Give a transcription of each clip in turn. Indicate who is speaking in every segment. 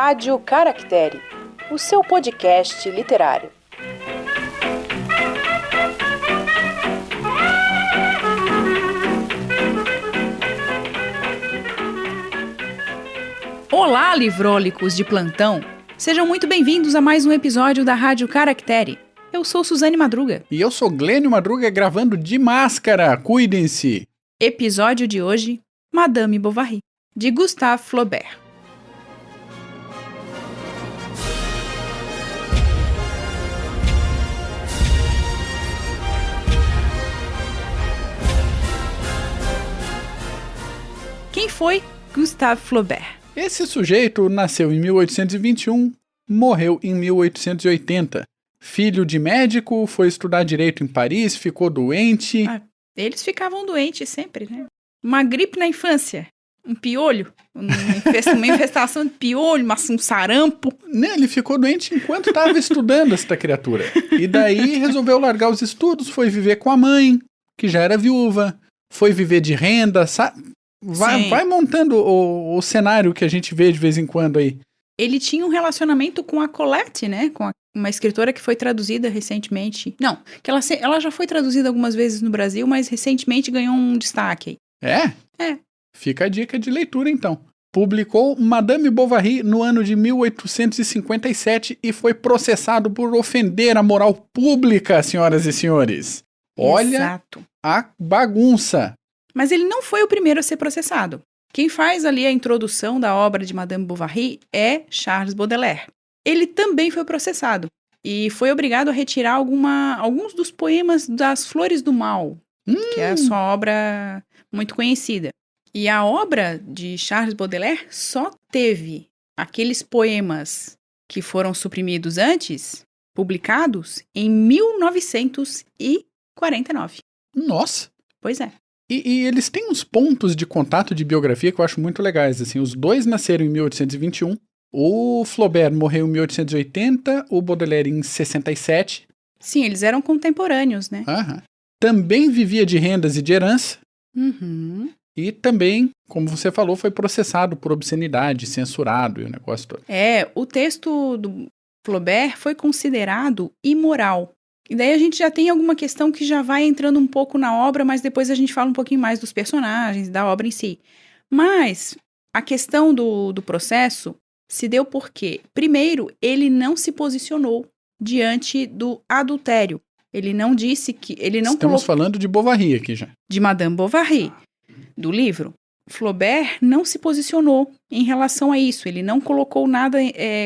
Speaker 1: Rádio Caractere, o seu podcast literário.
Speaker 2: Olá, livrôlicos de plantão! Sejam muito bem-vindos a mais um episódio da Rádio Caractere. Eu sou Suzane Madruga.
Speaker 3: E eu sou Glênio Madruga, gravando de máscara. Cuidem-se!
Speaker 2: Episódio de hoje, Madame Bovary, de Gustave Flaubert. Quem foi Gustave Flaubert?
Speaker 3: Esse sujeito nasceu em 1821, morreu em 1880. Filho de médico, foi estudar direito em Paris, ficou doente.
Speaker 2: Eles ficavam doentes sempre, né? Uma gripe na infância, um piolho, uma infestação de piolho, um sarampo.
Speaker 3: Né, ele ficou doente enquanto estava estudando esta criatura. E daí resolveu largar os estudos, foi viver com a mãe, que já era viúva, foi viver de renda, vai montando o cenário que a gente vê de vez em quando aí.
Speaker 2: Ele tinha um relacionamento com a Colette, né? Com uma escritora que foi traduzida recentemente. Não, que ela já foi traduzida algumas vezes no Brasil, mas recentemente ganhou um destaque.
Speaker 3: É?
Speaker 2: É.
Speaker 3: Fica a dica de leitura, então. Publicou Madame Bovary no ano de 1857 e foi processado por ofender a moral pública, senhoras e senhores. Olha
Speaker 2: Exato.
Speaker 3: A bagunça.
Speaker 2: Mas ele não foi o primeiro a ser processado. Quem faz ali a introdução da obra de Madame Bovary é Charles Baudelaire. Ele também foi processado e foi obrigado a retirar alguns dos poemas das Flores do Mal, que é a sua obra muito conhecida. E a obra de Charles Baudelaire só teve aqueles poemas que foram suprimidos antes, publicados em 1949.
Speaker 3: Nossa!
Speaker 2: Pois é.
Speaker 3: E eles têm uns pontos de contato de biografia que eu acho muito legais. Assim, os dois nasceram em 1821. O Flaubert morreu em 1880, o Baudelaire em 67.
Speaker 2: Sim, eles eram contemporâneos, né?
Speaker 3: Aham. Também vivia de rendas e de herança.
Speaker 2: Uhum.
Speaker 3: E também, como você falou, foi processado por obscenidade, censurado e o negócio todo.
Speaker 2: O texto do Flaubert foi considerado imoral. E daí a gente já tem alguma questão que já vai entrando um pouco na obra, mas depois a gente fala um pouquinho mais dos personagens, da obra em si. Mas a questão do processo se deu porque, primeiro, ele não se posicionou diante do adultério. Ele não disse que...
Speaker 3: Estamos falando de Bovary aqui já.
Speaker 2: De Madame Bovary, do livro. Flaubert não se posicionou em relação a isso. Ele não colocou nada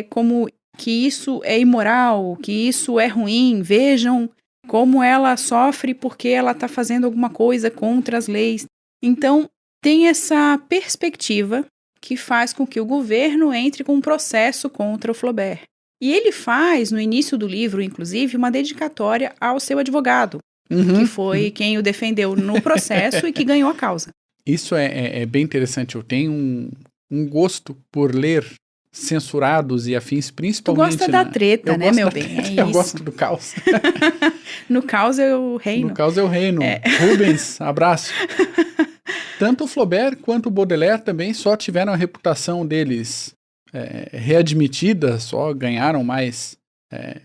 Speaker 2: como... que isso é imoral, que isso é ruim, vejam como ela sofre porque ela está fazendo alguma coisa contra as leis. Então, tem essa perspectiva que faz com que o governo entre com um processo contra o Flaubert. E ele faz, no início do livro, inclusive, uma dedicatória ao seu advogado, que foi quem o defendeu no processo e que ganhou a causa.
Speaker 3: Isso é bem interessante. Eu tenho um gosto por ler censurados e afins, principalmente...
Speaker 2: Tu gosta da treta, né, meu bem? É
Speaker 3: eu
Speaker 2: isso.
Speaker 3: gosto do caos.
Speaker 2: No caos eu reino.
Speaker 3: No caos eu reino. Rubens, abraço. Tanto o Flaubert quanto o Baudelaire também só tiveram a reputação deles readmitida, só ganharam mais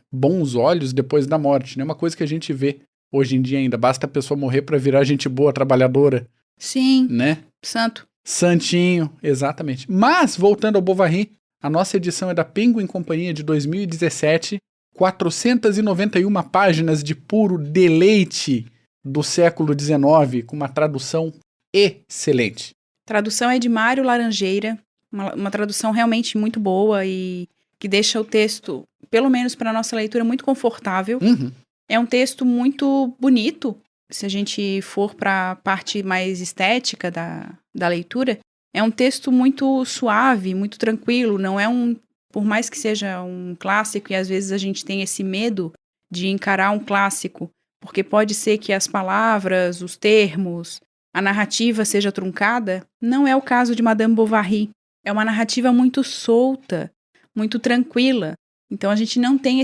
Speaker 3: bons olhos depois da morte, né? Uma coisa que a gente vê hoje em dia ainda. Basta a pessoa morrer para virar gente boa, trabalhadora.
Speaker 2: Sim,
Speaker 3: né?
Speaker 2: Santo.
Speaker 3: Santinho, exatamente. Mas, voltando ao Bovary, a nossa edição é da Penguin Companhia de 2017, 491 páginas de puro deleite do século XIX, com uma tradução excelente.
Speaker 2: Tradução é de Mário Laranjeira, uma tradução realmente muito boa e que deixa o texto, pelo menos para a nossa leitura, muito confortável.
Speaker 3: Uhum.
Speaker 2: É um texto muito bonito, se a gente for para a parte mais estética da leitura. É um texto muito suave, muito tranquilo, não é por mais que seja um clássico, e às vezes a gente tem esse medo de encarar um clássico, porque pode ser que as palavras, os termos, a narrativa seja truncada, não é o caso de Madame Bovary. É uma narrativa muito solta, muito tranquila. Então a gente não tem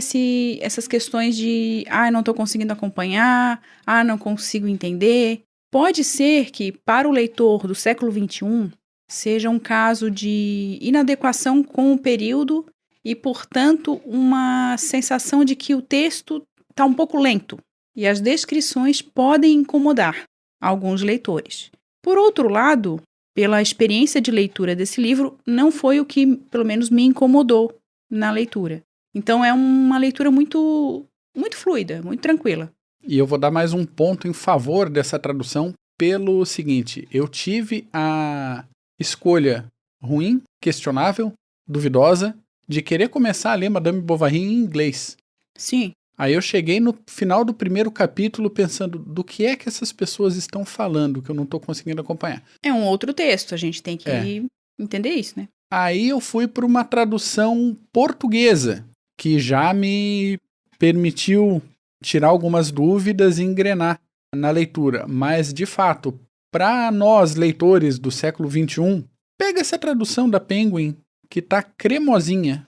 Speaker 2: essas questões de não estou conseguindo acompanhar, não consigo entender. Pode ser que para o leitor do século XXI, seja um caso de inadequação com o período e, portanto, uma sensação de que o texto está um pouco lento e as descrições podem incomodar alguns leitores. Por outro lado, pela experiência de leitura desse livro, não foi o que, pelo menos, me incomodou na leitura. Então, é uma leitura muito, muito fluida, muito tranquila.
Speaker 3: E eu vou dar mais um ponto em favor dessa tradução pelo seguinte: eu tive a escolha ruim, questionável, duvidosa, de querer começar a ler Madame Bovary em inglês.
Speaker 2: Sim.
Speaker 3: Aí eu cheguei no final do primeiro capítulo pensando do que é que essas pessoas estão falando, que eu não estou conseguindo acompanhar.
Speaker 2: É um outro texto, a gente tem que entender isso, né?
Speaker 3: Aí eu fui para uma tradução portuguesa, que já me permitiu tirar algumas dúvidas e engrenar na leitura. Mas, de fato, para nós, leitores do século XXI, pega essa tradução da Penguin, que tá cremosinha.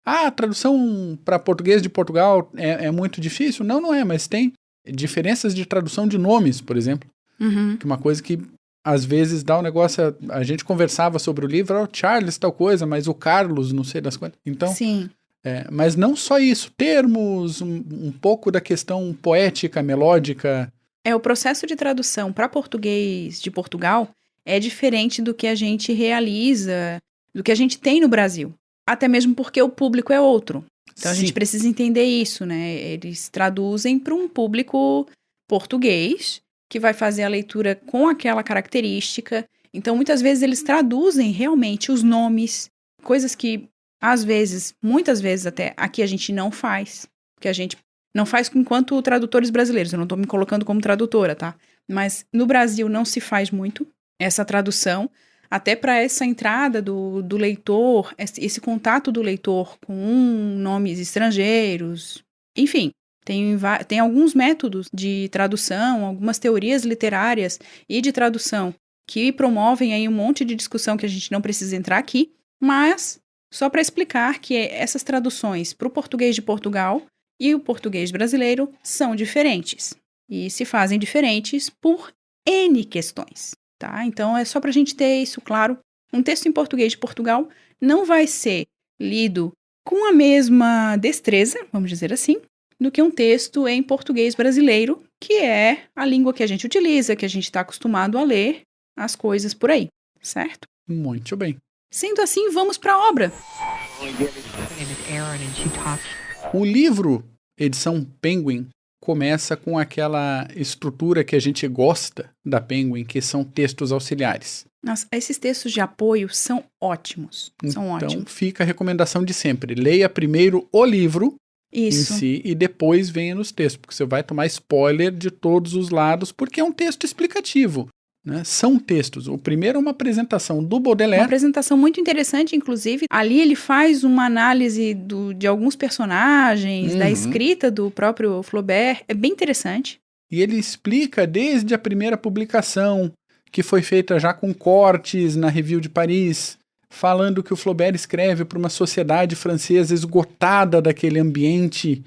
Speaker 3: Ah, a tradução para português de Portugal é muito difícil? Não, não é, mas tem diferenças de tradução de nomes, por exemplo.
Speaker 2: Uhum.
Speaker 3: Que é uma coisa que, às vezes, dá um negócio... A gente conversava sobre o livro, Charles tal coisa, mas o Carlos, não sei das quantas. Então,
Speaker 2: sim.
Speaker 3: Mas não só isso, termos, um pouco da questão poética, melódica.
Speaker 2: O processo de tradução para português de Portugal é diferente do que a gente realiza, do que a gente tem no Brasil. Até mesmo porque o público é outro. Então a gente precisa entender isso, né? Eles traduzem para um público português que vai fazer a leitura com aquela característica. Então muitas vezes eles traduzem realmente os nomes, coisas que às vezes, muitas vezes até, aqui a gente não faz, porque a gente não faz enquanto tradutores brasileiros, eu não estou me colocando como tradutora, tá? Mas no Brasil não se faz muito essa tradução, até para essa entrada do leitor, esse contato do leitor com nomes estrangeiros, enfim, tem alguns métodos de tradução, algumas teorias literárias e de tradução que promovem aí um monte de discussão que a gente não precisa entrar aqui, mas só para explicar que essas traduções para o português de Portugal e o português brasileiro são diferentes. E se fazem diferentes por N questões, tá? Então é só para a gente ter isso claro. Um texto em português de Portugal não vai ser lido com a mesma destreza, vamos dizer assim, do que um texto em português brasileiro, que é a língua que a gente utiliza, que a gente está acostumado a ler as coisas por aí, certo?
Speaker 3: Muito bem.
Speaker 2: Sendo assim, vamos para a obra.
Speaker 3: O livro, edição Penguin, começa com aquela estrutura que a gente gosta da Penguin, que são textos auxiliares.
Speaker 2: Nossa, esses textos de apoio são ótimos.
Speaker 3: Então fica a recomendação de sempre. Leia primeiro o livro em si e depois venha nos textos, porque você vai tomar spoiler de todos os lados, porque é um texto explicativo. Né? São textos. O primeiro é uma apresentação do Baudelaire.
Speaker 2: Uma apresentação muito interessante, inclusive. Ali ele faz uma análise de alguns personagens, da escrita do próprio Flaubert. É bem interessante.
Speaker 3: E ele explica desde a primeira publicação, que foi feita já com cortes na Revue de Paris, falando que o Flaubert escreve para uma sociedade francesa esgotada daquele ambiente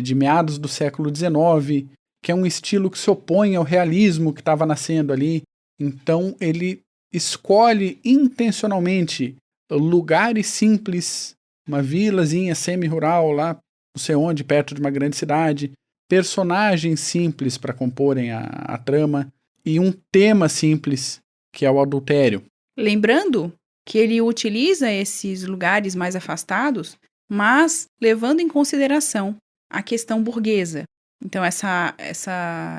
Speaker 3: de meados do século XIX, que é um estilo que se opõe ao realismo que estava nascendo ali. Então ele escolhe intencionalmente lugares simples, uma vilazinha semi-rural lá, não sei onde, perto de uma grande cidade, personagens simples para comporem a trama e um tema simples, que é o adultério.
Speaker 2: Lembrando que ele utiliza esses lugares mais afastados, mas levando em consideração a questão burguesa. Então,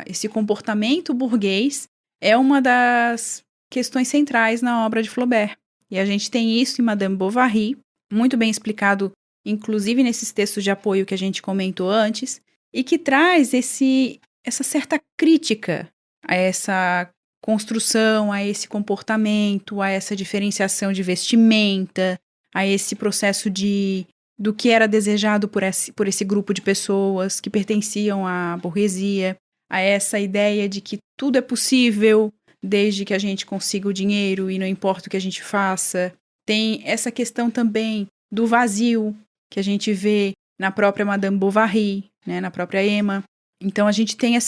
Speaker 2: esse comportamento burguês é uma das questões centrais na obra de Flaubert. E a gente tem isso em Madame Bovary, muito bem explicado, inclusive nesses textos de apoio que a gente comentou antes, e que traz essa certa crítica a essa construção, a esse comportamento, a essa diferenciação de vestimenta, a esse processo do que era desejado por esse grupo de pessoas que pertenciam à burguesia, a essa ideia de que tudo é possível desde que a gente consiga o dinheiro e não importa o que a gente faça. Tem essa questão também do vazio que a gente vê na própria Madame Bovary, né, na própria Emma. Então a gente tem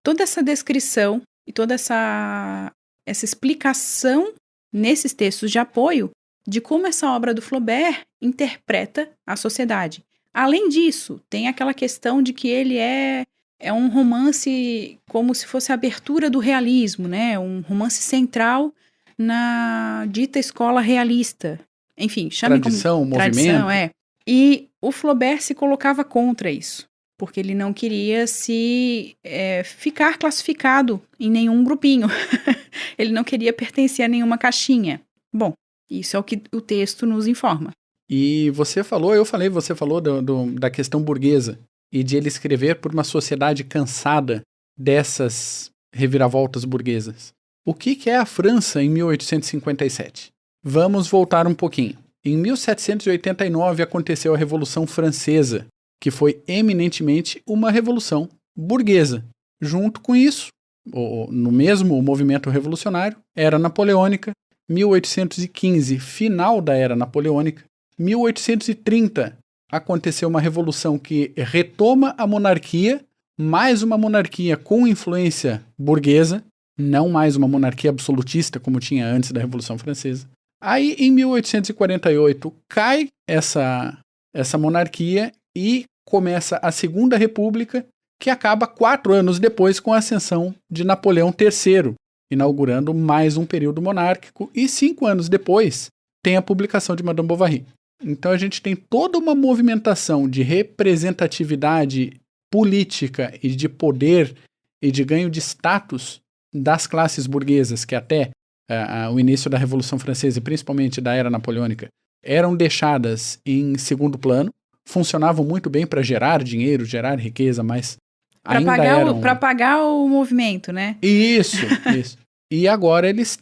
Speaker 2: toda essa descrição e toda essa explicação nesses textos de apoio, de como essa obra do Flaubert interpreta a sociedade. Além disso, tem aquela questão de que ele é um romance como se fosse a abertura do realismo, né? Um romance central na dita escola realista. Enfim, chame
Speaker 3: Tradição,
Speaker 2: como
Speaker 3: movimento.
Speaker 2: tradição, E o Flaubert se colocava contra isso, porque ele não queria ficar classificado em nenhum grupinho. Ele não queria pertencer a nenhuma caixinha. Bom, isso é o que o texto nos informa.
Speaker 3: E você falou da questão burguesa e de ele escrever por uma sociedade cansada dessas reviravoltas burguesas. O que é a França em 1857? Vamos voltar um pouquinho. Em 1789 aconteceu a Revolução Francesa, que foi eminentemente uma revolução burguesa. Junto com isso, no mesmo movimento revolucionário, era napoleônica, 1815, final da era napoleônica, 1830, aconteceu uma revolução que retoma a monarquia, mais uma monarquia com influência burguesa, não mais uma monarquia absolutista como tinha antes da Revolução Francesa. Aí, em 1848, cai essa monarquia e começa a Segunda República, que acaba 4 anos depois com a ascensão de Napoleão III, inaugurando mais um período monárquico, e 5 anos depois tem a publicação de Madame Bovary. Então a gente tem toda uma movimentação de representatividade política e de poder e de ganho de status das classes burguesas, que até o início da Revolução Francesa e principalmente da Era Napoleônica eram deixadas em segundo plano, funcionavam muito bem para gerar dinheiro, gerar riqueza, mas
Speaker 2: para pagar o movimento, né?
Speaker 3: Isso. E agora eles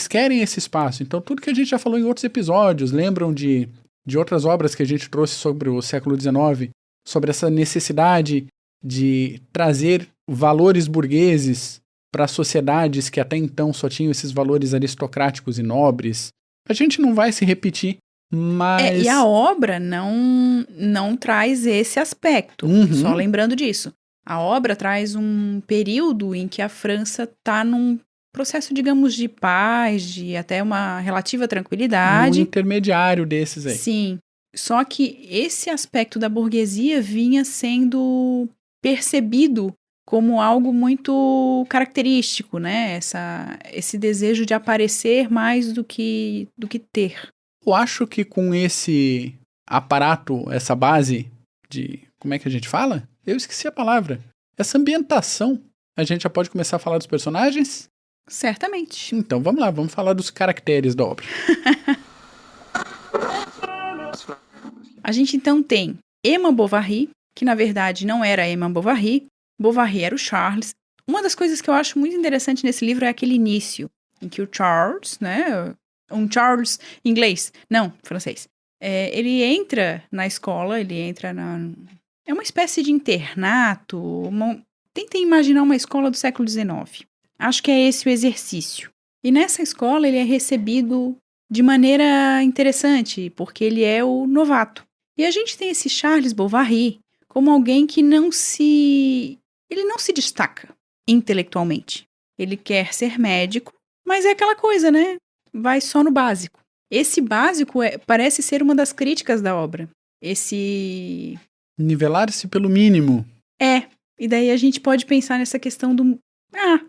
Speaker 3: querem esse espaço. Então, tudo que a gente já falou em outros episódios, lembram de outras obras que a gente trouxe sobre o século XIX, sobre essa necessidade de trazer valores burgueses para sociedades que até então só tinham esses valores aristocráticos e nobres. A gente não vai se repetir, mas...
Speaker 2: E a obra não traz esse aspecto, só lembrando disso. A obra traz um período em que a França está num processo, digamos, de paz, de até uma relativa tranquilidade.
Speaker 3: Um intermediário desses aí.
Speaker 2: Sim, só que esse aspecto da burguesia vinha sendo percebido como algo muito característico, né? Esse desejo de aparecer mais do que ter.
Speaker 3: Eu acho que com esse aparato, essa base de... Como é que a gente fala? Eu esqueci a palavra. Essa ambientação, a gente já pode começar a falar dos personagens?
Speaker 2: Certamente.
Speaker 3: Então vamos lá, vamos falar dos caracteres da obra.
Speaker 2: A gente então tem Emma Bovary, que na verdade não era Emma Bovary. Bovary era o Charles. Uma das coisas que eu acho muito interessante nesse livro é aquele início, em que o Charles, né, um Charles inglês, não, francês, ele entra na escola, é uma espécie de internato, tentem imaginar uma escola do século XIX. Acho que é esse o exercício. E nessa escola ele é recebido de maneira interessante, porque ele é o novato. E a gente tem esse Charles Bovary como alguém que ele não se destaca intelectualmente. Ele quer ser médico, mas é aquela coisa, né? Vai só no básico. Esse básico parece ser uma das críticas da obra.
Speaker 3: Nivelar-se pelo mínimo.
Speaker 2: E daí a gente pode pensar nessa questão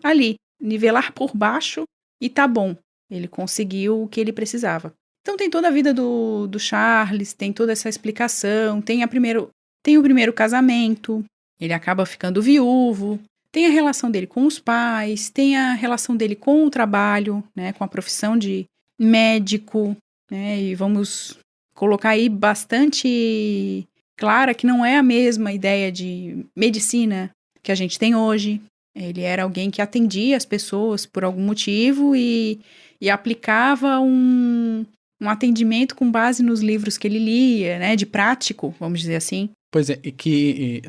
Speaker 2: ali, nivelar por baixo e tá bom. Ele conseguiu o que ele precisava. Então tem toda a vida do Charles, tem toda essa explicação, tem o primeiro casamento, ele acaba ficando viúvo, tem a relação dele com os pais, tem a relação dele com o trabalho, né, com a profissão de médico, né, e vamos colocar aí bastante clara que não é a mesma ideia de medicina que a gente tem hoje. Ele era alguém que atendia as pessoas por algum motivo e aplicava um atendimento com base nos livros que ele lia, né, de prático, vamos dizer assim.
Speaker 3: Pois é,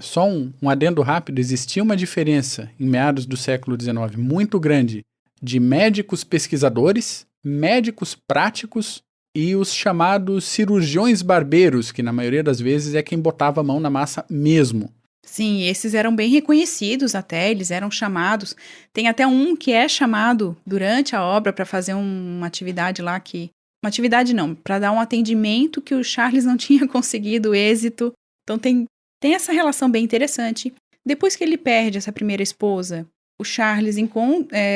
Speaker 3: só um adendo rápido, existia uma diferença em meados do século XIX muito grande de médicos pesquisadores, médicos práticos e os chamados cirurgiões barbeiros, que na maioria das vezes é quem botava a mão na massa mesmo.
Speaker 2: Sim, esses eram bem reconhecidos até, eles eram chamados. Tem até um que é chamado durante a obra para fazer uma atividade lá que... Uma atividade não, para dar um atendimento que o Charles não tinha conseguido êxito. Então tem essa relação bem interessante. Depois que ele perde essa primeira esposa, o Charles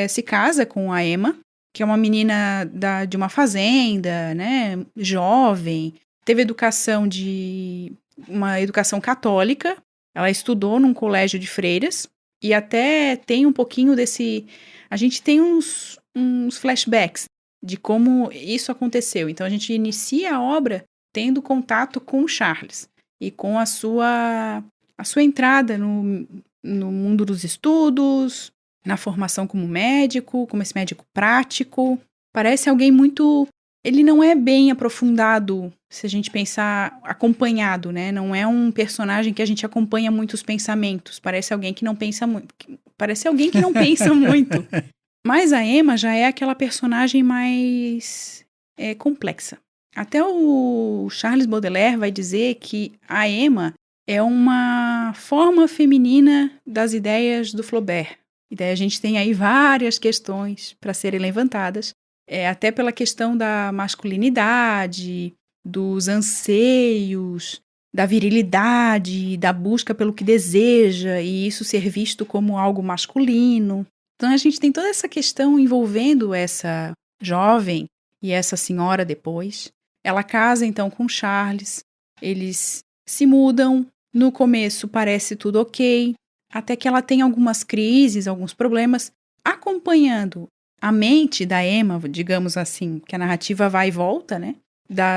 Speaker 2: se casa com a Emma, que é uma menina de uma fazenda, né, jovem, teve uma educação católica, ela estudou num colégio de freiras, e até tem um pouquinho a gente tem uns flashbacks de como isso aconteceu. Então a gente inicia a obra tendo contato com o Charles, e com a sua entrada no mundo dos estudos, na formação como médico, como esse médico prático. Parece alguém muito... Ele não é bem aprofundado, se a gente pensar acompanhado, né? Não é um personagem que a gente acompanha muitos pensamentos. Parece alguém que não pensa muito. Parece alguém que não pensa muito. Mas a Emma já é aquela personagem mais complexa. Até o Charles Baudelaire vai dizer que a Emma é uma forma feminina das ideias do Flaubert. E daí a gente tem aí várias questões para serem levantadas, até pela questão da masculinidade, dos anseios, da virilidade, da busca pelo que deseja, e isso ser visto como algo masculino. Então a gente tem toda essa questão envolvendo essa jovem e essa senhora depois. Ela casa então com Charles, eles se mudam, no começo parece tudo ok, até que ela tem algumas crises, alguns problemas, acompanhando a mente da Emma, digamos assim, que a narrativa vai e volta, né?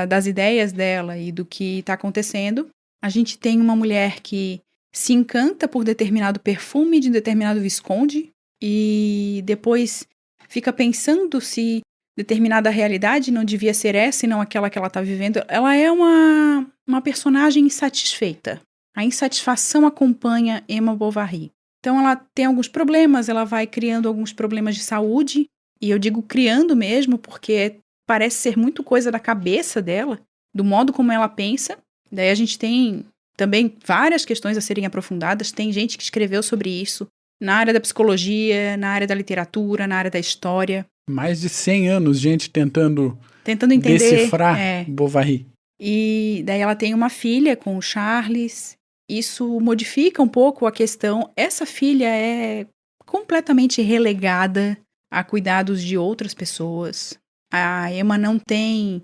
Speaker 2: Das ideias dela e do que está acontecendo. A gente tem uma mulher que se encanta por determinado perfume de determinado visconde e depois fica pensando se determinada realidade não devia ser essa e não aquela que ela está vivendo. Ela é uma personagem insatisfeita. A insatisfação acompanha Emma Bovary. Então ela tem alguns problemas, ela vai criando alguns problemas de saúde, e eu digo criando mesmo porque parece ser muito coisa da cabeça dela, do modo como ela pensa. Daí a gente tem também várias questões a serem aprofundadas, tem gente que escreveu sobre isso, na área da psicologia, na área da literatura, na área da história.
Speaker 3: Mais de 100 anos, gente tentando
Speaker 2: entender,
Speaker 3: decifrar Bovary.
Speaker 2: E daí ela tem uma filha com o Charles. Isso modifica um pouco a questão. Essa filha é completamente relegada a cuidados de outras pessoas. A Emma não tem...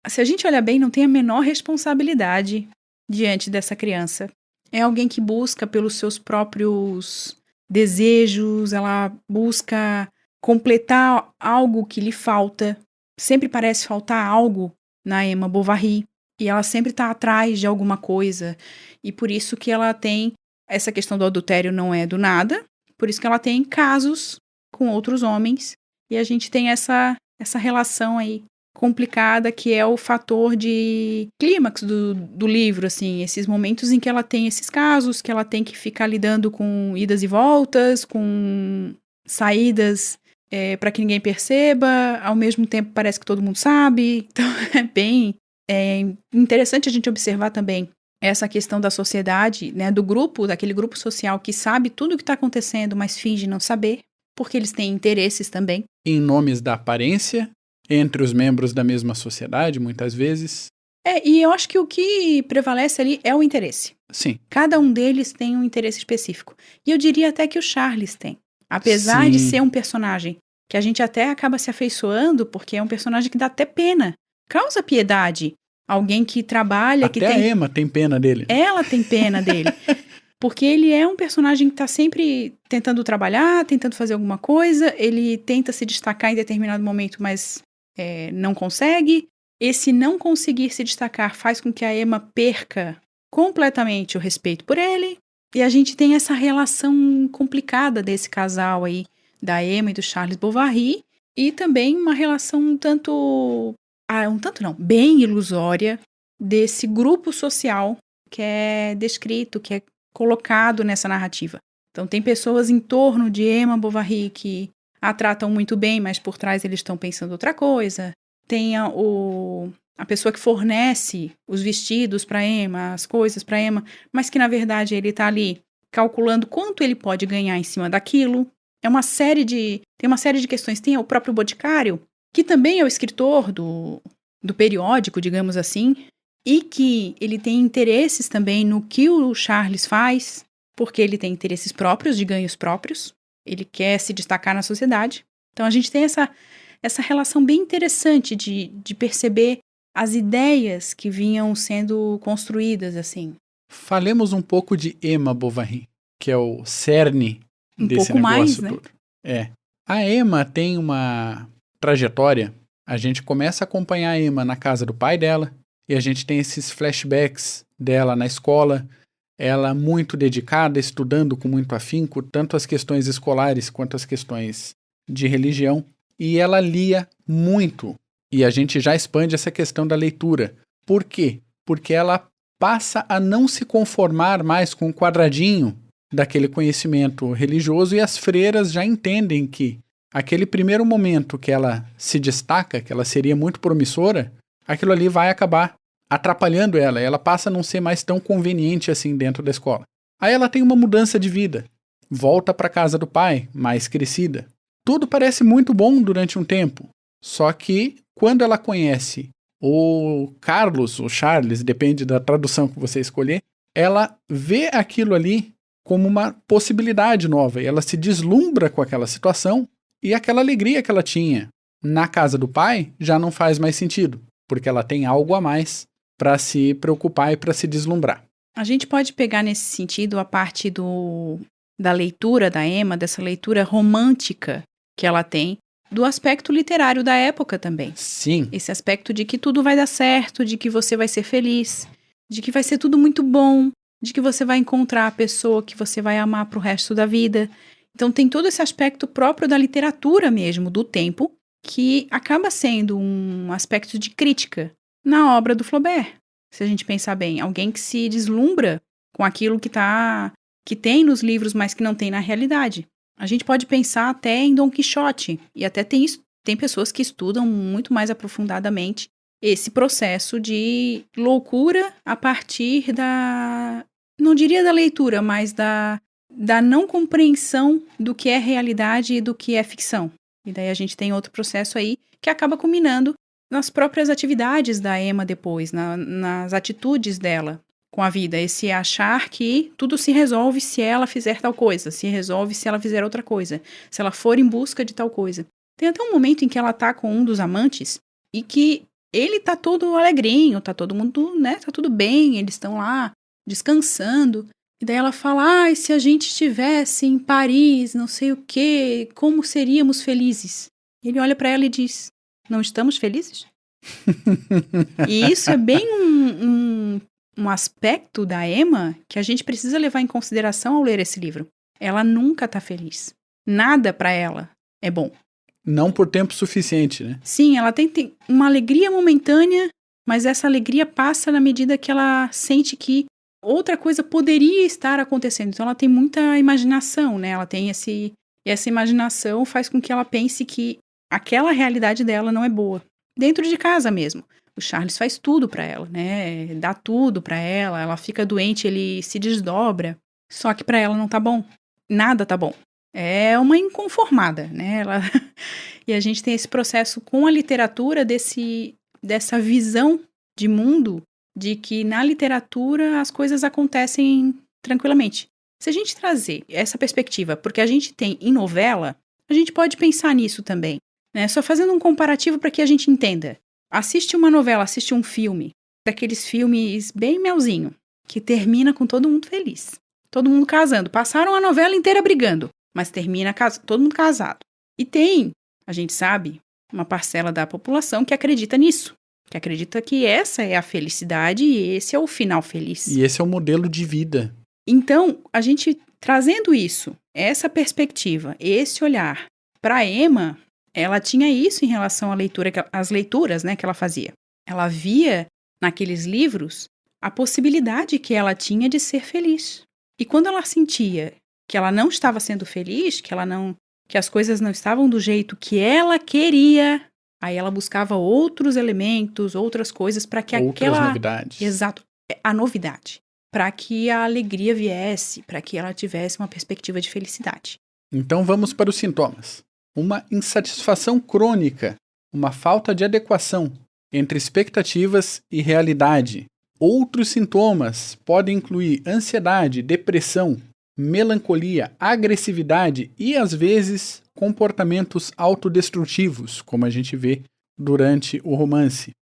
Speaker 2: Se a gente olhar bem, não tem a menor responsabilidade diante dessa criança. É alguém que busca pelos seus próprios desejos, ela busca completar algo que lhe falta. Sempre parece faltar algo na Emma Bovary. E ela sempre está atrás de alguma coisa. E por isso que ela tem... Essa questão do adultério não é do nada. Por isso que ela tem casos com outros homens. E a gente tem essa relação aí complicada, que é o fator de clímax do livro, assim. Esses momentos em que ela tem esses casos, que ela tem que ficar lidando com idas e voltas, com saídas para que ninguém perceba. Ao mesmo tempo parece que todo mundo sabe. Então é bem... É interessante a gente observar também essa questão da sociedade, né, daquele grupo social que sabe tudo o que está acontecendo, mas finge não saber, porque eles têm interesses também.
Speaker 3: Em nomes da aparência, entre os membros da mesma sociedade, muitas vezes.
Speaker 2: E eu acho que o que prevalece ali é o interesse.
Speaker 3: Sim.
Speaker 2: Cada um deles tem um interesse específico. E eu diria até que o Charles tem. Apesar de ser um personagem que a gente até acaba se afeiçoando, porque é um personagem que dá até pena. Causa piedade. Alguém que trabalha...
Speaker 3: Até a Emma tem pena dele.
Speaker 2: Ela tem pena dele. Porque ele é um personagem que está sempre tentando trabalhar, tentando fazer alguma coisa. Ele tenta se destacar em determinado momento, mas não consegue. Esse não conseguir se destacar faz com que a Emma perca completamente o respeito por ele. E a gente tem essa relação complicada desse casal aí, da Emma e do Charles Bovary. E também uma relação bem ilusória desse grupo social que é descrito, que é colocado nessa narrativa. Então tem pessoas em torno de Emma Bovary que a tratam muito bem, mas por trás eles estão pensando outra coisa. Tem o a pessoa que fornece os vestidos para Emma, as coisas para Emma, mas que na verdade ele está ali calculando quanto ele pode ganhar em cima daquilo. Tem uma série de questões. Tem o próprio Boticário, que também é o escritor do periódico, digamos assim, e que ele tem interesses também no que o Charles faz, porque ele tem interesses próprios, de ganhos próprios. Ele quer se destacar na sociedade. Então a gente tem essa relação bem interessante de perceber as ideias que vinham sendo construídas, assim.
Speaker 3: Falemos um pouco de Emma Bovary, que é o cerne desse
Speaker 2: pouco mais,
Speaker 3: negócio todo. A Emma tem uma trajetória. A gente começa a acompanhar a Emma na casa do pai dela, e a gente tem esses flashbacks dela na escola, ela muito dedicada, estudando com muito afinco, tanto as questões escolares quanto as questões de religião, e ela lia muito. E a gente já expande essa questão da leitura. Por quê? Porque ela passa a não se conformar mais com o quadradinho daquele conhecimento religioso, e as freiras já entendem que aquele primeiro momento que ela se destaca, que ela seria muito promissora, aquilo ali vai acabar atrapalhando ela. Ela passa a não ser mais tão conveniente assim dentro da escola. Aí ela tem uma mudança de vida. Volta para a casa do pai, mais crescida. Tudo parece muito bom durante um tempo. Só que quando ela conhece o Carlos, o Charles, depende da tradução que você escolher, ela vê aquilo ali como uma possibilidade nova. E ela se deslumbra com aquela situação, e aquela alegria que ela tinha na casa do pai já não faz mais sentido, porque ela tem algo a mais para se preocupar e para se deslumbrar.
Speaker 2: A gente pode pegar nesse sentido a parte da leitura da Emma, dessa leitura romântica que ela tem, do aspecto literário da época também.
Speaker 3: Sim.
Speaker 2: Esse aspecto de que tudo vai dar certo, de que você vai ser feliz, de que vai ser tudo muito bom, de que você vai encontrar a pessoa que você vai amar pro resto da vida. Então tem todo esse aspecto próprio da literatura mesmo, do tempo, que acaba sendo um aspecto de crítica na obra do Flaubert. Se a gente pensar bem, alguém que se deslumbra com aquilo que tem nos livros, mas que não tem na realidade. A gente pode pensar até em Dom Quixote, e até tem pessoas que estudam muito mais aprofundadamente esse processo de loucura a partir não diria da leitura, mas da não compreensão do que é realidade e do que é ficção. E daí a gente tem outro processo aí que acaba culminando nas próprias atividades da Emma depois, nas atitudes dela com a vida, esse achar que tudo se resolve se ela fizer tal coisa, se resolve se ela fizer outra coisa, se ela for em busca de tal coisa. Tem até um momento em que ela tá com um dos amantes e que ele tá todo alegrinho, tá todo mundo, né, tá tudo bem, eles estão lá descansando. E daí ela fala, se a gente estivesse em Paris, não sei o quê, como seríamos felizes? Ele olha pra ela e diz, não estamos felizes? E isso é bem um aspecto da Emma que a gente precisa levar em consideração ao ler esse livro. Ela nunca tá feliz. Nada pra ela é bom.
Speaker 3: Não por tempo suficiente, né?
Speaker 2: Sim, ela tem uma alegria momentânea, mas essa alegria passa na medida que ela sente que outra coisa poderia estar acontecendo. Então ela tem muita imaginação, né? Ela tem e essa imaginação faz com que ela pense que aquela realidade dela não é boa. Dentro de casa mesmo. O Charles faz tudo pra ela, né? Dá tudo pra ela, ela fica doente, ele se desdobra. Só que pra ela não tá bom. Nada tá bom. É uma inconformada, né? E a gente tem esse processo com a literatura dessa visão de mundo de que na literatura as coisas acontecem tranquilamente. Se a gente trazer essa perspectiva, porque a gente tem em novela, a gente pode pensar nisso também, né? Só fazendo um comparativo para que a gente entenda. Assiste uma novela, assiste um filme, daqueles filmes bem melzinho, que termina com todo mundo feliz. Todo mundo casando. Passaram a novela inteira brigando, mas termina todo mundo casado. E tem, a gente sabe, uma parcela da população que acredita nisso. Que acredita que essa é a felicidade e esse é o final feliz.
Speaker 3: E esse é o modelo de vida.
Speaker 2: Então, a gente trazendo isso, essa perspectiva, esse olhar para Emma, ela tinha isso em relação à leitura, às leituras, né, que ela fazia. Ela via naqueles livros a possibilidade que ela tinha de ser feliz. E quando ela sentia que ela não estava sendo feliz, que as coisas não estavam do jeito que ela queria, Aí ela buscava outros elementos, outras coisas para que
Speaker 3: Outras novidades.
Speaker 2: Exato, a novidade. Para que a alegria viesse, para que ela tivesse uma perspectiva de felicidade.
Speaker 3: Então vamos para os sintomas. Uma insatisfação crônica, uma falta de adequação entre expectativas e realidade. Outros sintomas podem incluir ansiedade, depressão, melancolia, agressividade e, às vezes, comportamentos autodestrutivos, como a gente vê durante o romance.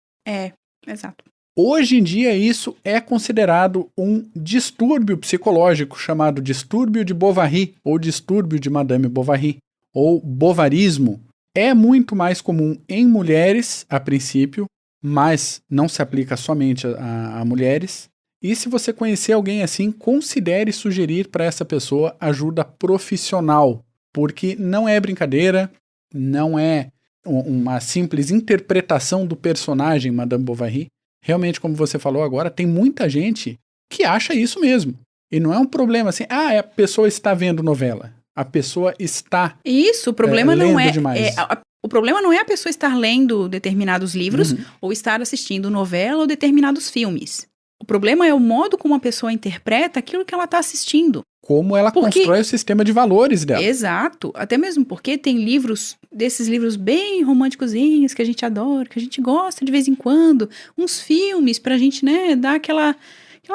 Speaker 2: Exato.
Speaker 3: Hoje em dia, isso é considerado um distúrbio psicológico chamado distúrbio de Bovary ou distúrbio de Madame Bovary, ou bovarismo. É muito mais comum em mulheres, a princípio, mas não se aplica somente a mulheres. E se você conhecer alguém assim, considere sugerir para essa pessoa ajuda profissional, porque não é brincadeira, não é uma simples interpretação do personagem Madame Bovary. Realmente, como você falou agora, tem muita gente que acha isso mesmo. E não é um problema assim, a pessoa está vendo novela, a pessoa está
Speaker 2: Isso, o problema
Speaker 3: lendo
Speaker 2: não é...
Speaker 3: demais.
Speaker 2: O problema não é a pessoa estar lendo determinados livros ou estar assistindo novela ou determinados filmes. O problema é o modo como a pessoa interpreta aquilo que ela está assistindo.
Speaker 3: Como ela constrói o sistema de valores dela.
Speaker 2: Exato. Até mesmo porque tem livros, desses livros bem românticozinhos que a gente adora, que a gente gosta de vez em quando. Uns filmes pra gente, né, dar aquela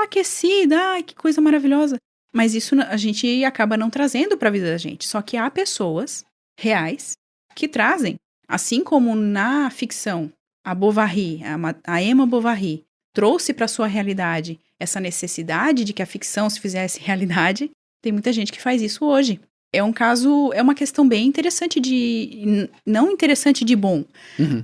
Speaker 2: aquecida. Ai, que coisa maravilhosa. Mas isso a gente acaba não trazendo pra vida da gente. Só que há pessoas reais que trazem. Assim como na ficção, a Bovary, a Emma Bovary, trouxe para sua realidade essa necessidade de que a ficção se fizesse realidade, tem muita gente que faz isso hoje. É uma questão bem interessante não interessante de bom,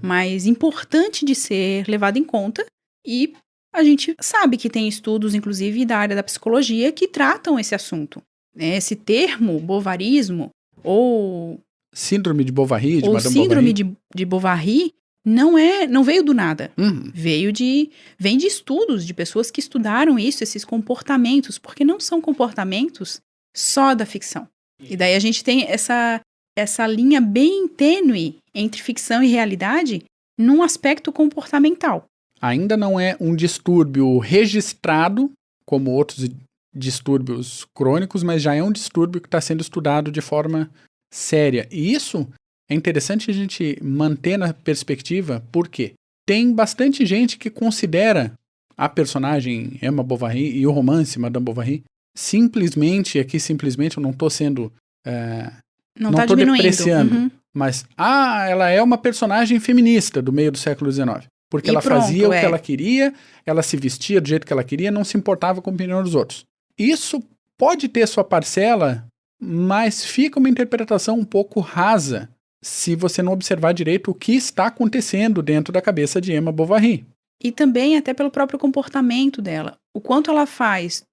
Speaker 2: mas importante de ser levada em conta, e a gente sabe que tem estudos, inclusive, da área da psicologia que tratam esse assunto. Esse termo, bovarismo, ou
Speaker 3: Síndrome de Bovary, de
Speaker 2: ou
Speaker 3: Madame
Speaker 2: síndrome
Speaker 3: Bovary.
Speaker 2: de Bovary, não veio do nada. Vem de estudos, de pessoas que estudaram isso, esses comportamentos, porque não são comportamentos só da ficção. E daí a gente tem essa linha bem tênue entre ficção e realidade num aspecto comportamental.
Speaker 3: Ainda não é um distúrbio registrado, como outros distúrbios crônicos, mas já é um distúrbio que está sendo estudado de forma séria. E isso é interessante a gente manter na perspectiva, porque tem bastante gente que considera a personagem Emma Bovary e o romance Madame Bovary simplesmente eu não estou sendo...
Speaker 2: Não
Speaker 3: estou
Speaker 2: tá diminuindo.
Speaker 3: depreciando, mas ela é uma personagem feminista do meio do século XIX. Porque ela fazia o que ela queria, ela se vestia do jeito que ela queria, não se importava com a opinião dos outros. Isso pode ter sua parcela, mas fica uma interpretação um pouco rasa se você não observar direito o que está acontecendo dentro da cabeça de Emma Bovary.
Speaker 2: E também até pelo próprio comportamento dela. O quanto ela faz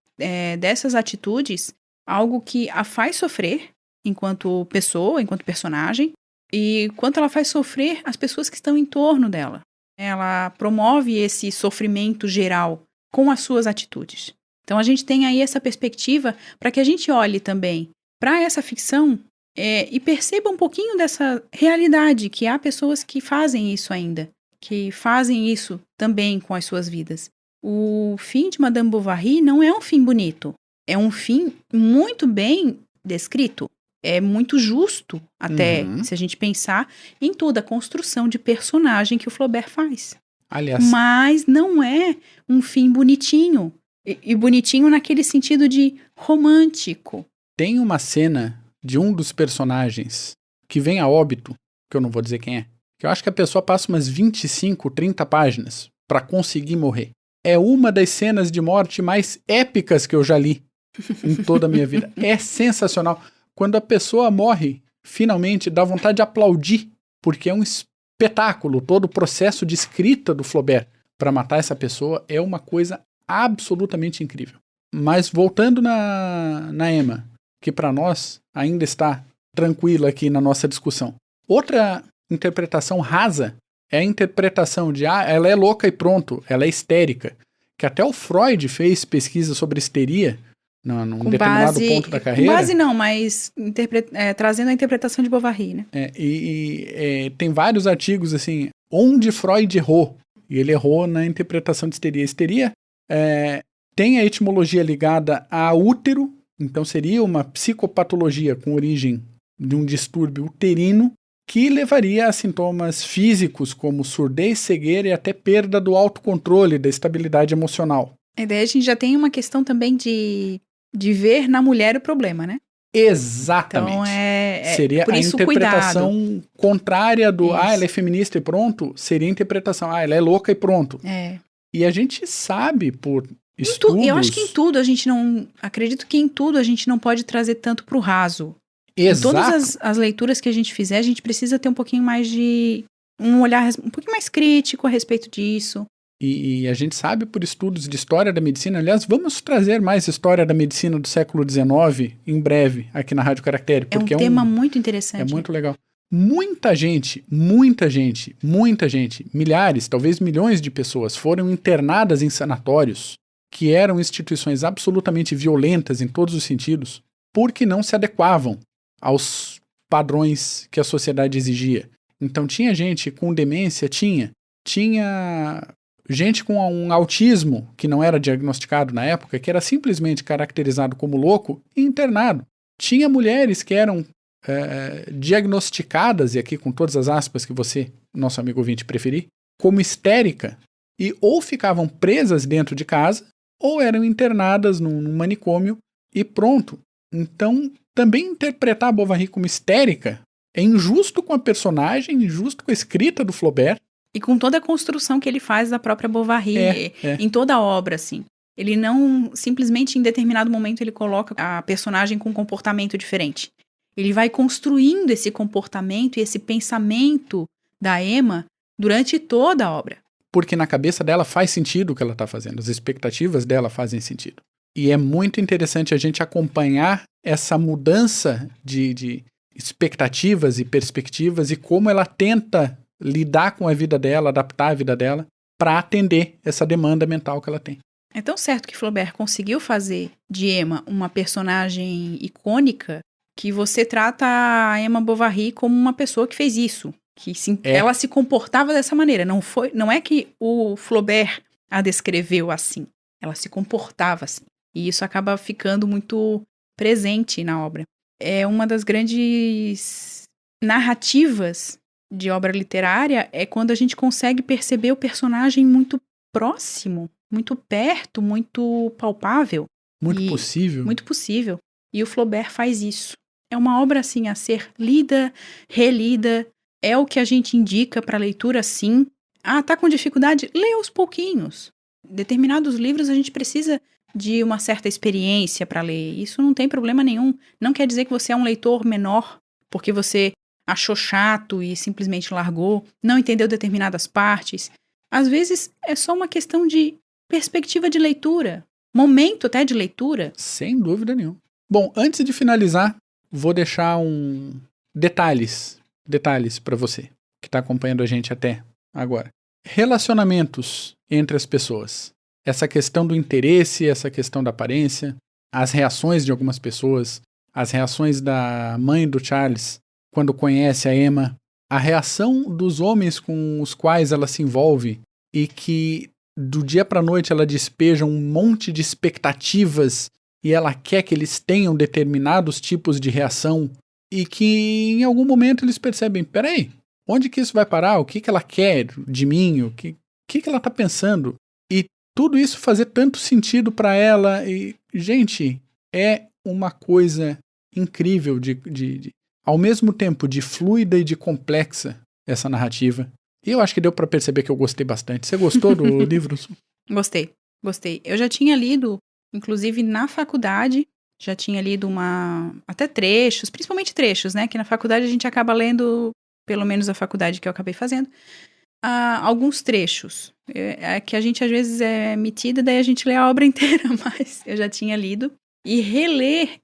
Speaker 2: dessas atitudes algo que a faz sofrer enquanto pessoa, enquanto personagem, e quanto ela faz sofrer as pessoas que estão em torno dela. Ela promove esse sofrimento geral com as suas atitudes. Então a gente tem aí essa perspectiva para que a gente olhe também para essa ficção e perceba um pouquinho dessa realidade, que há pessoas que fazem isso ainda, que fazem isso também com as suas vidas. O fim de Madame Bovary não é um fim bonito, é um fim muito bem descrito. É muito justo, até, se a gente pensar em toda a construção de personagem que o Flaubert faz.
Speaker 3: Aliás,
Speaker 2: mas não é um fim bonitinho. E bonitinho naquele sentido de romântico.
Speaker 3: Tem uma cena de um dos personagens que vem a óbito, que eu não vou dizer quem é, que eu acho que a pessoa passa umas 25, 30 páginas para conseguir morrer. É uma das cenas de morte mais épicas que eu já li em toda a minha vida. É sensacional. Quando a pessoa morre, finalmente dá vontade de aplaudir, porque é um espetáculo. Todo o processo de escrita do Flaubert para matar essa pessoa é uma coisa absolutamente incrível. Mas voltando na Emma, que para nós ainda está tranquila aqui na nossa discussão. Outra interpretação rasa é a interpretação de ela é louca e pronto, ela é histérica. Que até o Freud fez pesquisa sobre histeria num determinado ponto da carreira.
Speaker 2: Com base não, mas trazendo a interpretação de Bovary, né?
Speaker 3: Tem vários artigos assim, onde Freud errou. E ele errou na interpretação de histeria. Histeria tem a etimologia ligada a útero, então seria uma psicopatologia com origem de um distúrbio uterino que levaria a sintomas físicos como surdez, cegueira e até perda do autocontrole, da estabilidade emocional.
Speaker 2: E daí a gente já tem uma questão também de ver na mulher o problema, né?
Speaker 3: Exatamente.
Speaker 2: Então
Speaker 3: seria
Speaker 2: por
Speaker 3: a
Speaker 2: isso,
Speaker 3: interpretação
Speaker 2: cuidado.
Speaker 3: contrária do
Speaker 2: Isso.
Speaker 3: ela é feminista e pronto, seria a interpretação, ela é louca e pronto. E a gente sabe por estudos...
Speaker 2: Eu acho que em tudo a gente não... Acredito que em tudo a gente não pode trazer tanto pro raso.
Speaker 3: Exato.
Speaker 2: Em todas as leituras que a gente fizer, a gente precisa ter um pouquinho mais de... um olhar um pouquinho mais crítico a respeito disso.
Speaker 3: E a gente sabe por estudos de história da medicina, aliás, vamos trazer mais história da medicina do século XIX em breve aqui na Rádio Caractere. Porque
Speaker 2: é um tema muito interessante.
Speaker 3: É muito legal. Muita gente, milhares, talvez milhões de pessoas foram internadas em sanatórios que eram instituições absolutamente violentas em todos os sentidos, porque não se adequavam aos padrões que a sociedade exigia. Então tinha gente com demência, tinha gente com um autismo que não era diagnosticado na época, que era simplesmente caracterizado como louco e internado. Tinha mulheres que eram diagnosticadas, e aqui com todas as aspas que você, nosso amigo ouvinte, preferir, como histérica, e ou ficavam presas dentro de casa, ou eram internadas num manicômio e pronto. Então, também interpretar a Bovary como histérica é injusto com a personagem, injusto com a escrita do Flaubert.
Speaker 2: E com toda a construção que ele faz da própria Bovary, em toda a obra, assim. Ele não, simplesmente em determinado momento, ele coloca a personagem com um comportamento diferente. Ele vai construindo esse comportamento e esse pensamento da Emma durante toda a obra.
Speaker 3: Porque na cabeça dela faz sentido o que ela está fazendo, as expectativas dela fazem sentido. E é muito interessante a gente acompanhar essa mudança de expectativas e perspectivas e como ela tenta lidar com a vida dela, adaptar a vida dela para atender essa demanda mental que ela tem.
Speaker 2: É tão certo que Flaubert conseguiu fazer de Emma uma personagem icônica que você trata a Emma Bovary como uma pessoa que fez isso, que ela se comportava dessa maneira. Não é que o Flaubert a descreveu assim, ela se comportava assim. E isso acaba ficando muito presente na obra. É uma das grandes narrativas de obra literária, é quando a gente consegue perceber o personagem muito próximo, muito perto, muito palpável.
Speaker 3: Muito possível.
Speaker 2: Muito possível. E o Flaubert faz isso. É uma obra, assim, a ser lida, relida. É o que a gente indica para leitura, sim. Ah, tá com dificuldade? Lê aos pouquinhos. Determinados livros a gente precisa de uma certa experiência para ler. Isso não tem problema nenhum. Não quer dizer que você é um leitor menor, porque você achou chato e simplesmente largou, não entendeu determinadas partes. Às vezes é só uma questão de perspectiva de leitura, momento até de leitura.
Speaker 3: Sem dúvida nenhuma. Bom, antes de finalizar, vou deixar detalhes para você que está acompanhando a gente até agora. Relacionamentos entre as pessoas. Essa questão do interesse, essa questão da aparência, as reações de algumas pessoas, as reações da mãe do Charles quando conhece a Emma, a reação dos homens com os quais ela se envolve e que do dia para a noite ela despeja um monte de expectativas e ela quer que eles tenham determinados tipos de reação e que em algum momento eles percebem, peraí, onde que isso vai parar? O que ela quer de mim? O que ela está pensando? E tudo isso fazer tanto sentido para ela e, gente, é uma coisa incrível ao mesmo tempo de fluida e de complexa essa narrativa. E eu acho que deu para perceber que eu gostei bastante. Você gostou do livro?
Speaker 2: Gostei. Eu já tinha lido, inclusive na faculdade, já tinha lido até trechos, principalmente trechos, né? Que na faculdade a gente acaba lendo, pelo menos a faculdade que eu acabei fazendo, alguns trechos. Que a gente às vezes é metida, daí a gente lê a obra inteira, mas eu já tinha lido. E reler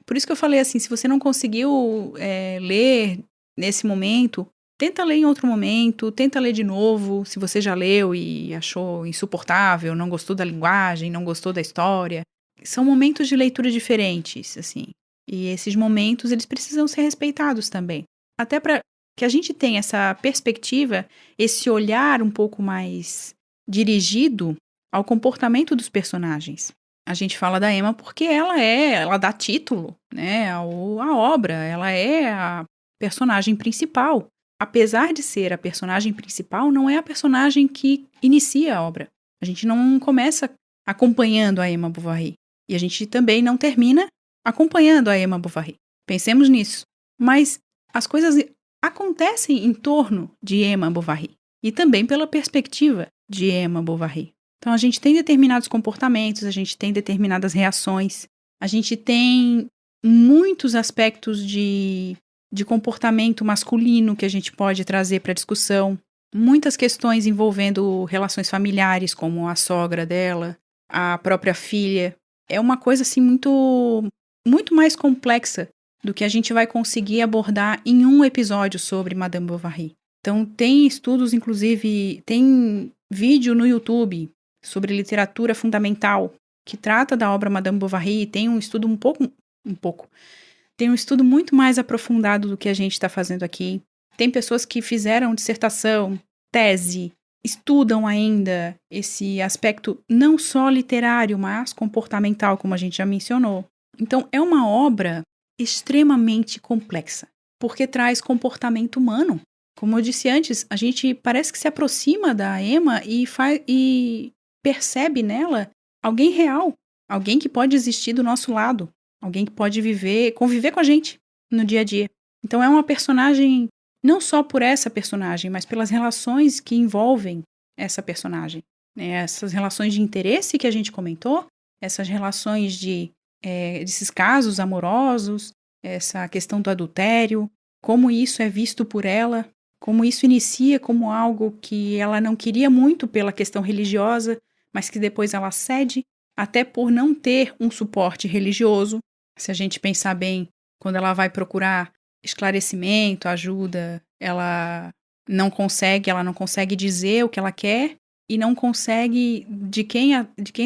Speaker 2: por isso que eu falei assim, se você não conseguiu ler nesse momento, tenta ler em outro momento, tenta ler de novo, se você já leu e achou insuportável, não gostou da linguagem, não gostou da história. São momentos de leitura diferentes, assim. E esses momentos, eles precisam ser respeitados também. Até para que a gente tem essa perspectiva, esse olhar um pouco mais dirigido ao comportamento dos personagens. A gente fala da Emma porque ela dá título, né, à obra, ela é a personagem principal. Apesar de ser a personagem principal, não é a personagem que inicia a obra. A gente não começa acompanhando a Emma Bovary. E a gente também não termina acompanhando a Emma Bovary. Pensemos nisso. Mas as coisas acontecem em torno de Emma Bovary. E também pela perspectiva de Emma Bovary. Então a gente tem determinados comportamentos, a gente tem determinadas reações, a gente tem muitos aspectos de comportamento masculino que a gente pode trazer para a discussão. Muitas questões envolvendo relações familiares, como a sogra dela, a própria filha. É uma coisa assim muito mais complexa do que a gente vai conseguir abordar em um episódio sobre Madame Bovary. Então tem estudos, inclusive, tem vídeo no YouTube sobre literatura fundamental que trata da obra Madame Bovary. Tem um estudo tem um estudo muito mais aprofundado do que a gente está fazendo aqui. Tem pessoas que fizeram dissertação, tese, estudam ainda esse aspecto não só literário, mas comportamental, como a gente já mencionou. Então, é uma obra extremamente complexa, porque traz comportamento humano. Como eu disse antes, a gente parece que se aproxima da Emma e percebe nela alguém real, alguém que pode existir do nosso lado, alguém que pode conviver com a gente no dia a dia. Então é uma personagem, não só por essa personagem, mas pelas relações que envolvem essa personagem. Essas relações de interesse que a gente comentou, essas relações desses casos amorosos, essa questão do adultério, como isso é visto por ela, como isso inicia como algo que ela não queria muito pela questão religiosa, mas que depois ela cede, até por não ter um suporte religioso. Se a gente pensar bem, quando ela vai procurar esclarecimento, ajuda, ela não consegue dizer o que ela quer e não consegue, de quem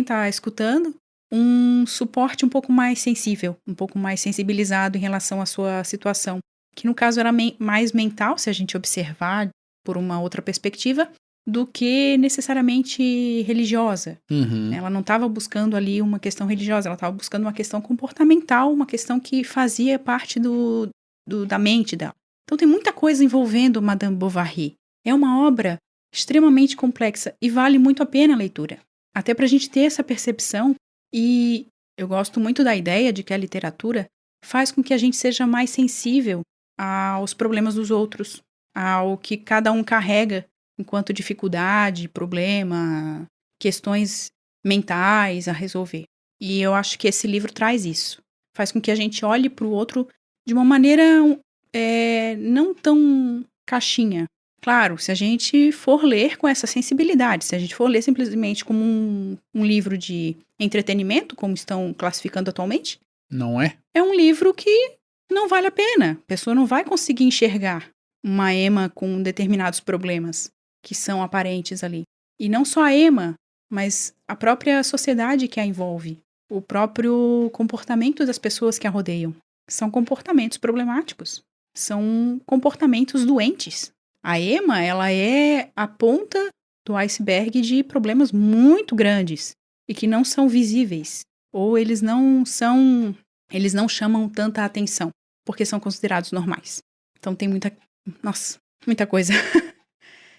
Speaker 2: está escutando, um suporte um pouco mais sensível, um pouco mais sensibilizado em relação à sua situação, que no caso era mais mental, se a gente observar por uma outra perspectiva, do que necessariamente religiosa.
Speaker 3: Uhum.
Speaker 2: Ela não estava buscando ali uma questão religiosa, ela estava buscando uma questão comportamental, uma questão que fazia parte da mente dela. Então tem muita coisa envolvendo Madame Bovary. É uma obra extremamente complexa e vale muito a pena a leitura. Até para a gente ter essa percepção, e eu gosto muito da ideia de que a literatura faz com que a gente seja mais sensível aos problemas dos outros, ao que cada um carrega enquanto dificuldade, problema, questões mentais a resolver. E eu acho que esse livro traz isso. Faz com que a gente olhe para o outro de uma maneira não tão caixinha. Claro, se a gente for ler com essa sensibilidade, se a gente for ler simplesmente como um livro de entretenimento, como estão classificando atualmente,
Speaker 3: não é?
Speaker 2: É um livro que não vale a pena. A pessoa não vai conseguir enxergar uma Emma com determinados problemas que são aparentes ali. E não só a Emma, mas a própria sociedade que a envolve, o próprio comportamento das pessoas que a rodeiam. São comportamentos problemáticos, são comportamentos doentes. A Emma, ela é a ponta do iceberg de problemas muito grandes e que não são visíveis, ou eles não chamam tanta atenção, porque são considerados normais. Então tem muita coisa.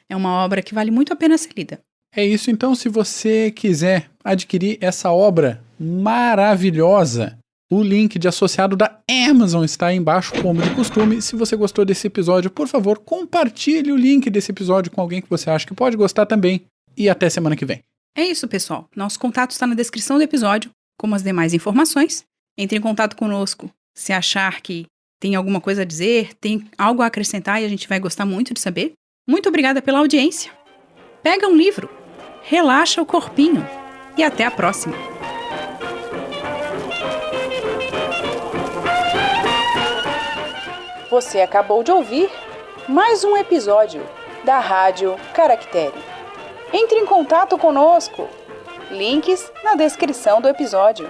Speaker 2: É uma obra que vale muito a pena ser lida.
Speaker 3: É isso, então, se você quiser adquirir essa obra maravilhosa, o link de associado da Amazon está aí embaixo, como de costume. Se você gostou desse episódio, por favor, compartilhe o link desse episódio com alguém que você acha que pode gostar também. E até semana que vem.
Speaker 2: É isso, pessoal. Nosso contato está na descrição do episódio, como as demais informações. Entre em contato conosco se achar que tem alguma coisa a dizer, tem algo a acrescentar e a gente vai gostar muito de saber. Muito obrigada pela audiência. Pega um livro, relaxa o corpinho e até a próxima.
Speaker 1: Você acabou de ouvir mais um episódio da Rádio Caractere. Entre em contato conosco. Links na descrição do episódio.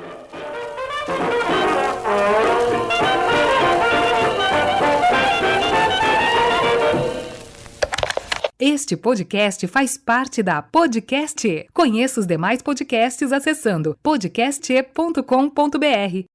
Speaker 4: Este podcast faz parte da Podcast E. Conheça os demais podcasts acessando podcast.com.br.